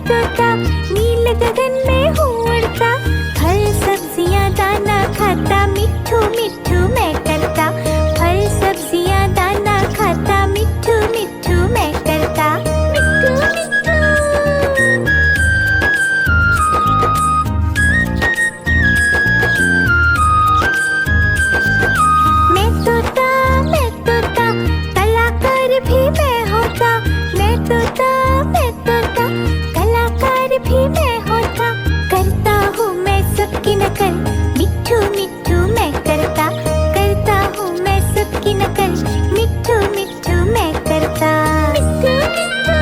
तोता नील गगन में हूँ उड़ता, फल सब्जियाँ दाना खाता, मिट्ठू मिट्ठू मैं करता। फल सब्जियाँ दाना खाता, मिट्ठू मिट्ठू मैं करता। मिट्ठू मिट्ठू। मैं तोता कलाकार भी मैं होता। मैं तोता कलाकार भी मैं होता। करता हूँ मैं सबकी नकल, मिट्ठू मिट्ठू मैं करता। करता हूँ मैं सबकी नकल, मिट्ठू मिट्ठू मैं करता। मिट्ठू मिट्ठू।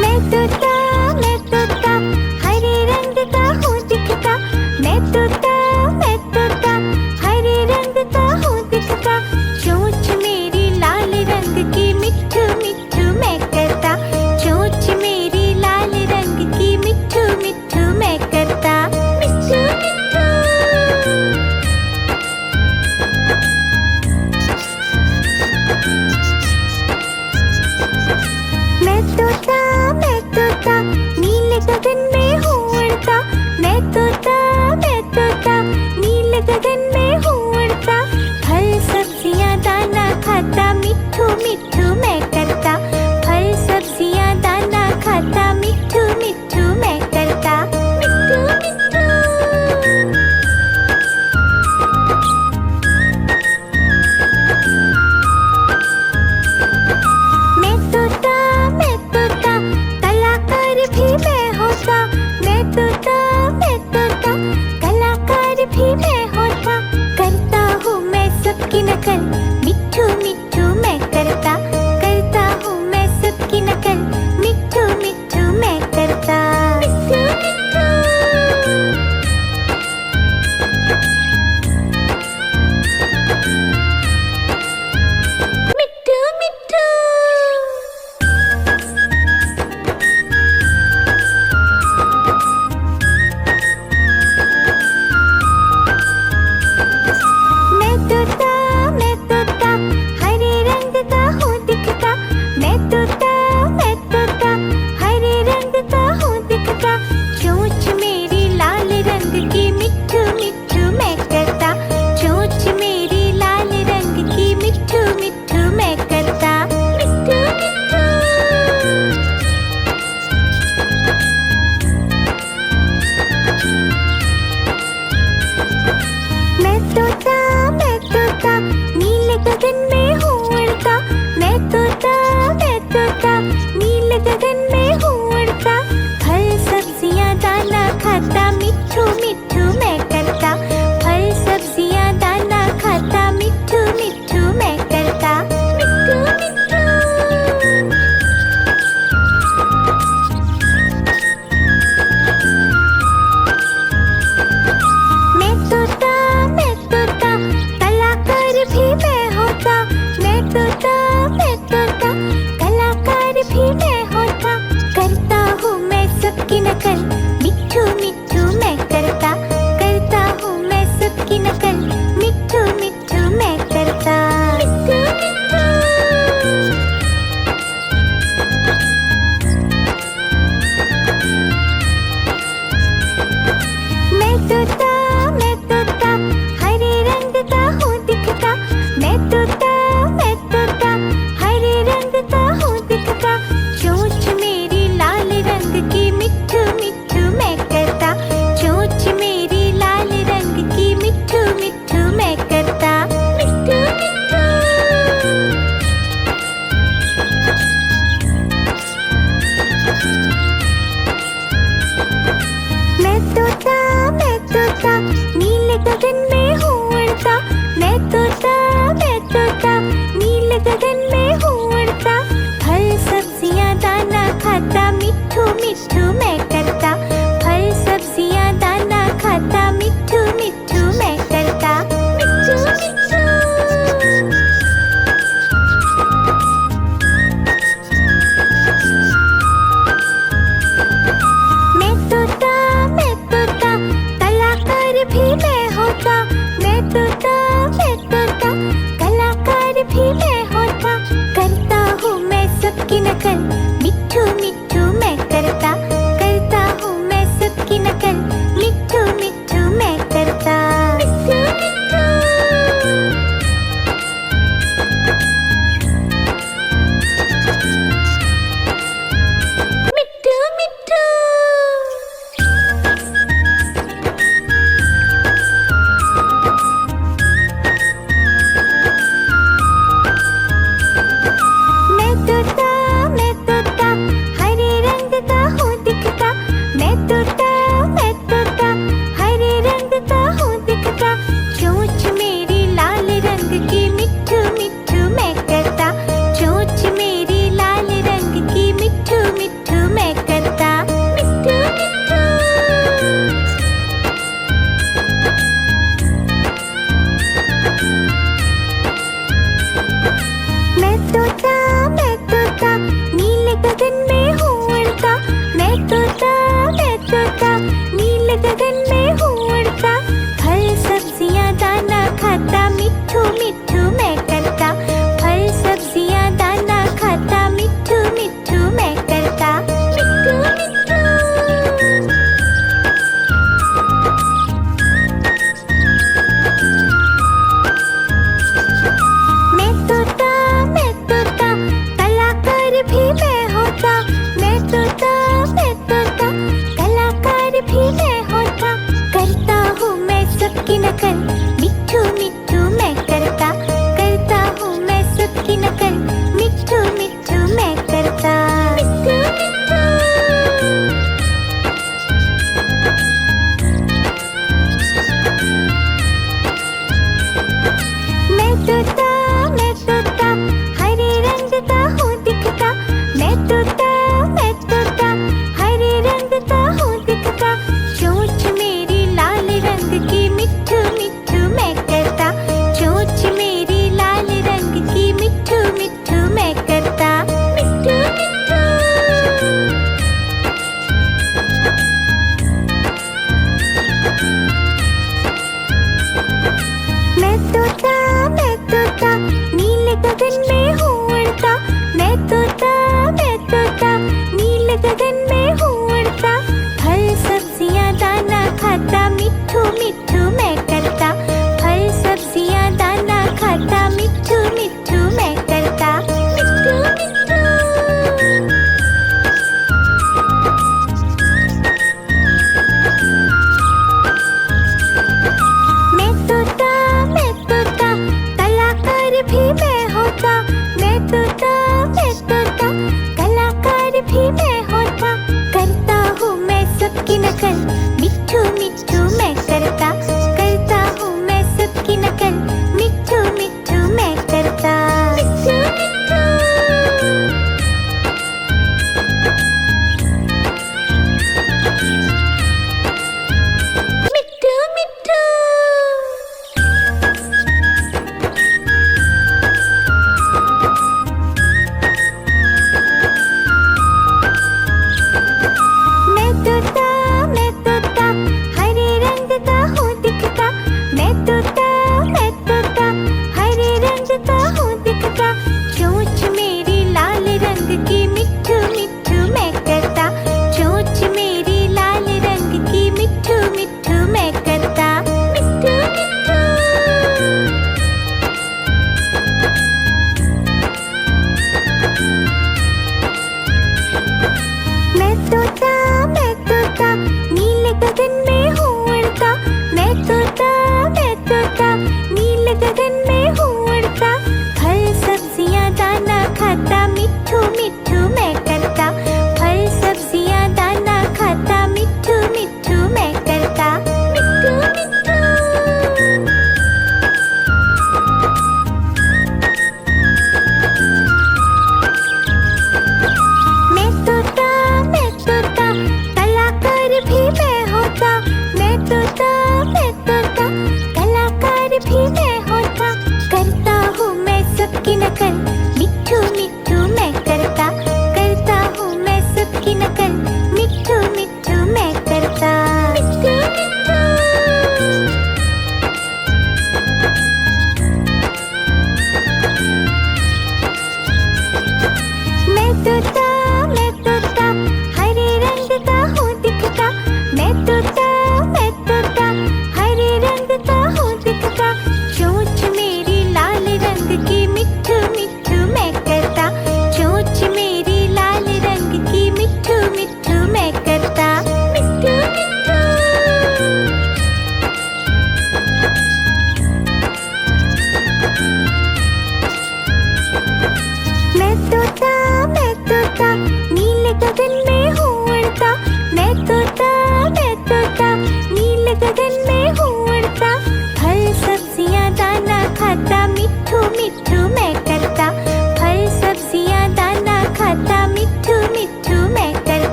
मैं तोता हरे रंग का हूँ दिखता। मैं तोता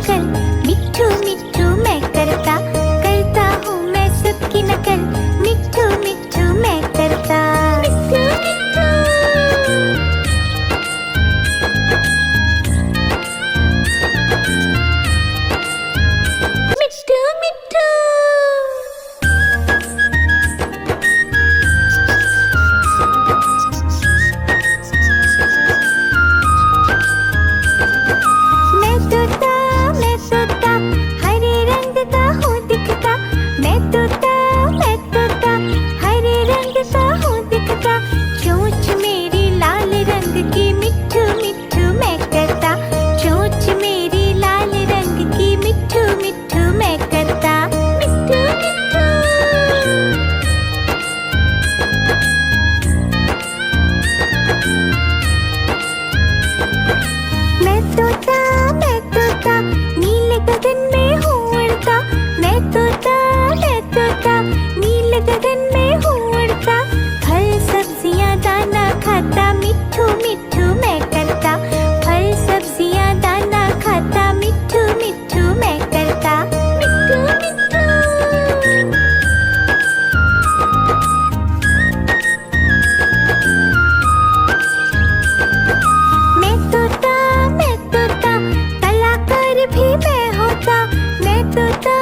नकल, मिट्ठू मिट्ठू मैं करता, करता हूँ मैं सबकी नकल, मिट्ठू मिट्ठू मैं करता। मिट्ठू मिट्ठू मैं तोता हरे रंग का हूँ दिखता, मैं तोता हरे रंग का हूँ दिखता, चोंच मेरी लाल रंग की, मिट्ठू मिट्ठू मैं करता, चोंच मेरी लाल रंग की, मिट्ठू मिट्ठू मैं करता। मिट्ठू मिट्ठू मैं तोता नीले गगन में हूँ उड़ता, मैं तोता नीले गगन में हूँ उड़ता, फल सब्जियाँ दाना खाता, मिट्ठू मिट्ठू मैं करता, फल सब्जियाँ दाना खाता, मिट्ठू मिट्ठू मैं करता। मिट्ठू मिट्ठू मैं तोता कलाकार भी मैं होता, मैं तोता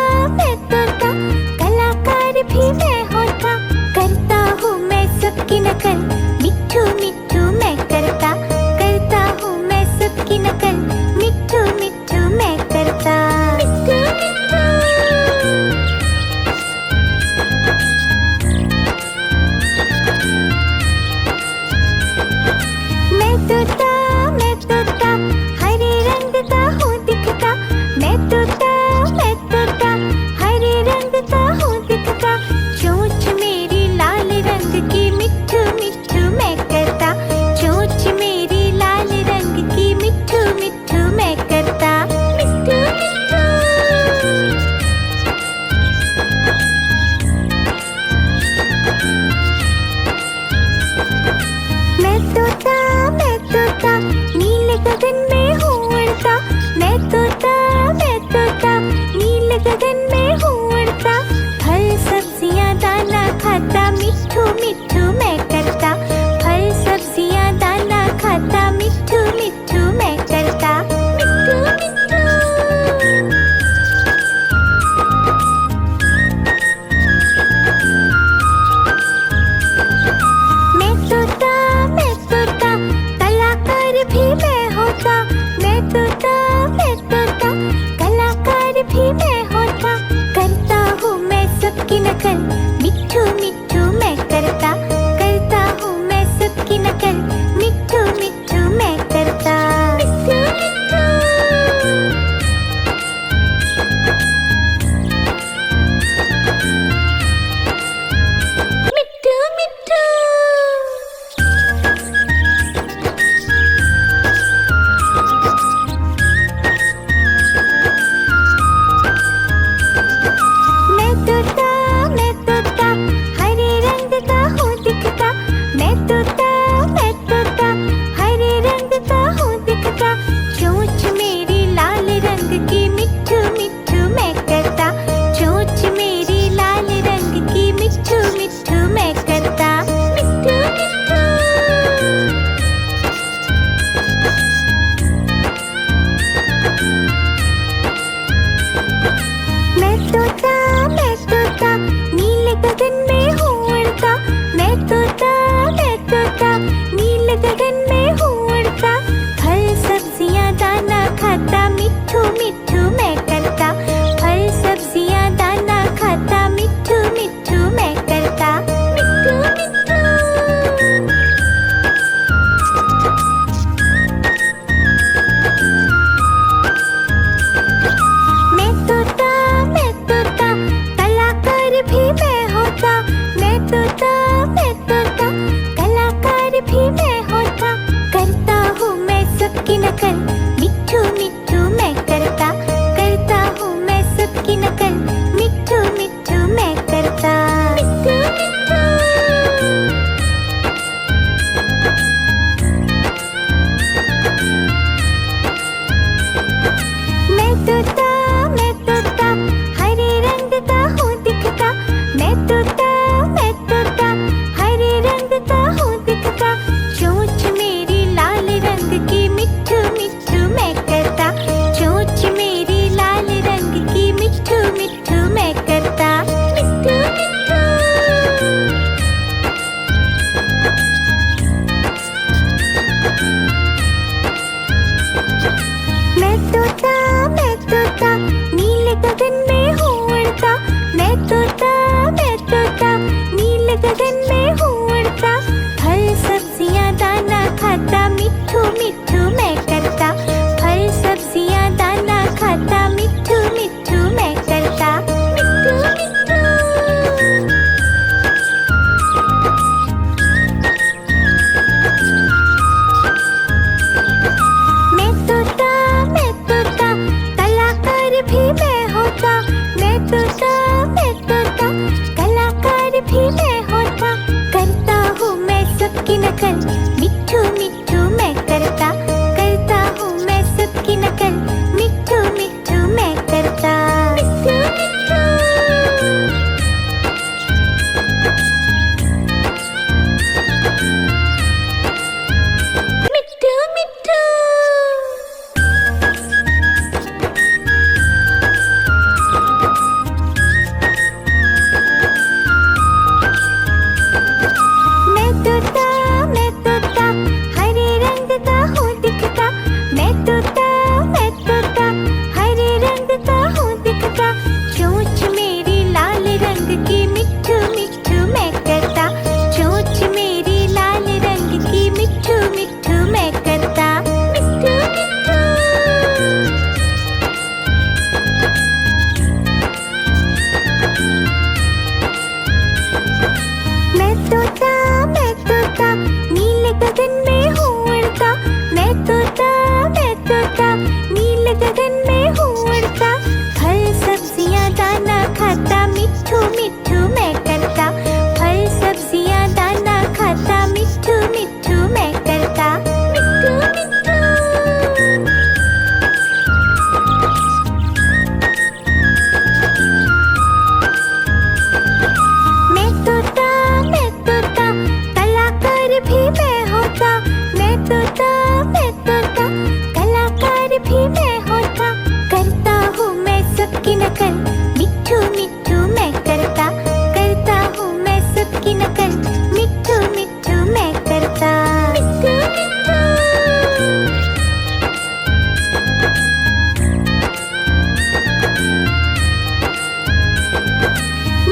कलाकार भी मैं होता, करता हूँ मैं सबकी नकल, मिट्ठू मिट्ठू मैं करता, करता हूँ मैं सबकी नकल, मिट्ठू मिट्ठू मैं करता। मिट्ठू मिट्ठू मैं तोता हरे रंग का हूँ दिखता, मैं तोता हरे रंग का हूँ दिखता, चोंच मेरी लाल रंग की, मिट्ठू मिट्ठू मैं करता, चोंच मेरी लाल रंग की, मिट्ठू मिट्ठू मैं करता। मिट्ठू मिट्ठू मैं तोता कलाकार भी मैं होता, करता हूँ मैं सबकी नकल, मिट्ठू मिट्ठू मैं करता हूँ मैं सबकी नकल, मिट्ठू मिट्ठू मैं करता। मिट्ठू मिट्ठू मिट्ठू मिट्ठू। मैं तोता हरे रंग का हूँ दिखता, मैं तोता हरे रंग का हूँ दिखता, चोंच मेरी लाल रंग की, मिट्ठू मिट्ठू मैं करता, चोंच मेरी लाल रंग की, मिट्ठू मिट्ठू मैं करता। मिट्ठू मिट्ठू। मैं तोता नीले गगन में हूँ उड़ता, मैं तोता नीले गगन में हूँ उड़ता, फल सब्जियाँ दाना खाता, मिट्ठू मिट्ठू मैं करता, फल सब्जियाँ दाना खाता, मिट्ठू मिट्ठू मैं करता। मिट्ठू मिट्ठू। मैं तोता कलाकार भी मैं होता, मैं तोता कलाकार भी मैं होता, करता हूँ मैं सबकी नकल, मिट्ठू मिट्ठू मैं करता हूँ मैं सबकी नकल, मिट्ठू मिट्ठू मैं करता। मिट्ठू मिट्ठू।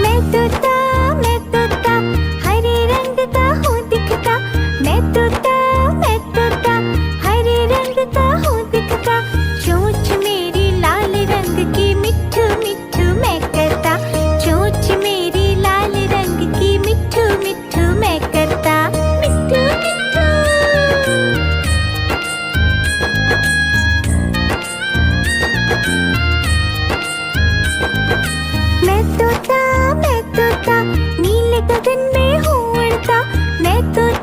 मैं तोता हरे रंग का हूँ दिखता, मैं तोता हरे रंग का हूँ दिखता, चोंच मेरी लाल रंग की, मिट्ठू मिट्ठू मैं करता, चोंच मेरी लाल रंग की, मिट्ठू मिट्ठू मैं करता। मिट्ठू मिट्ठू। मैं तोता नीले गगन में हूँ उड़ता, मैं तोता